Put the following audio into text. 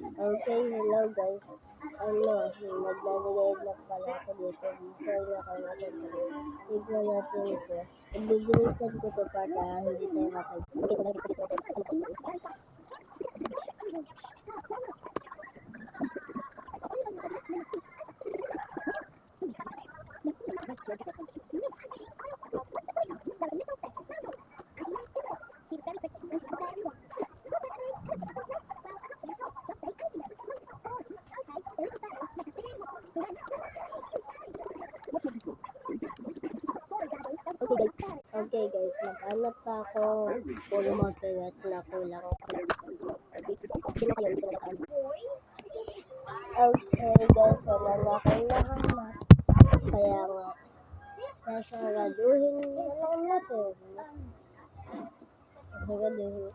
Okay, hello guys. Naglalagay na pala ako dito. Sorry na kayo natin. Tignan natin ito. Ibibilisan ko ito para hindi tayo matay. Okay, so nandito dito. Okay guys, mag-anak pa ako full motornet na kulang. Okay guys, wala na akong nahanap. Kaya nga, sasaraduhin na lang natin. Sasaraduhin.